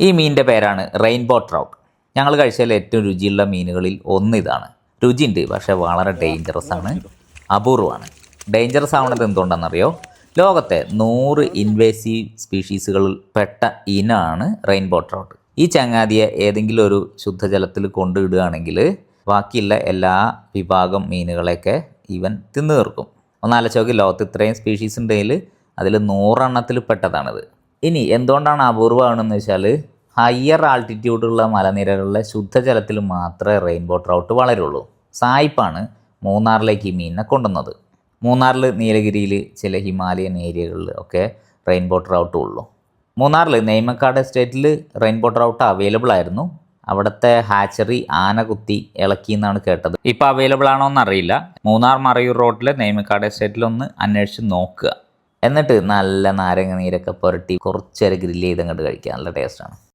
ഈ മീനിൻ്റെ പേരാണ് റെയിൻബോ ട്രൗട്ട്. ഞങ്ങൾ കഴിച്ചതിൽ ഏറ്റവും രുചിയുള്ള മീനുകളിൽ ഒന്ന് ഇതാണ്. രുചിയുണ്ട്, പക്ഷേ വളരെ ഡേഞ്ചറസ് ആണ്, അപൂർവമാണ്. ഡേഞ്ചറസ് ആവുന്നത് എന്തുകൊണ്ടാണെന്നറിയോ? ലോകത്തെ 100 ഇൻവേസീവ് സ്പീഷീസുകളിൽ പെട്ട ഇനമാണ് റെയിൻബോ ട്രൗട്ട്. ഈ ചങ്ങാതിയെ ഏതെങ്കിലും ഒരു ശുദ്ധജലത്തിൽ കൊണ്ടിടുകയാണെങ്കിൽ ബാക്കിയുള്ള എല്ലാ വിഭാഗം മീനുകളെയൊക്കെ ഇവൻ തിന്നു തീർക്കും. ഒന്നാലോചിച്ച് ലോകത്ത് ഇത്രയും സ്പീഷീസ് ഉണ്ടെങ്കിൽ അതിൽ 100 എണ്ണത്തിൽ പെട്ടതാണിത്. ഇനി എന്തുകൊണ്ടാണ് അപൂർവമാണെന്ന് വെച്ചാൽ ഹയർ ആൾട്ടിറ്റ്യൂഡുള്ള മലനിരകളിലെ ശുദ്ധജലത്തിൽ മാത്രമേ റെയിൻബോ ട്രൗട്ട് വളരുള്ളൂ. സായിപ്പാണ് മൂന്നാറിലേക്ക് ഈ മീനിനെ കൊണ്ടുവന്നത്. മൂന്നാറിൽ, നീലഗിരിയിൽ, ചില ഹിമാലയൻ ഏരിയകളിൽ ഒക്കെ റെയിൻബോ ട്രൗട്ട് ഉള്ളൂ. മൂന്നാറിൽ നെയ്മക്കാട് എസ്റ്റേറ്റിൽ റെയിൻബോ ട്രൗട്ട് അവൈലബിൾ ആയിരുന്നു. അവിടുത്തെ ഹാച്ചറി ആന കുത്തി ഇളക്കി എന്നാണ് കേട്ടത്. ഇപ്പോൾ അവൈലബിൾ ആണോ എന്നറിയില്ല. മൂന്നാർ മറയൂർ റോഡിലെ നെയ്മക്കാട് എസ്റ്റേറ്റിലൊന്ന് അന്വേഷിച്ച് നോക്കുക. എന്നിട്ട് നല്ല നാരങ്ങ നീരൊക്കെ പുരട്ടി കുറച്ചേരം ഗ്രില്ല് ചെയ്ത് അങ്ങോട്ട് കഴിക്കുക. നല്ല ടേസ്റ്റാണ്.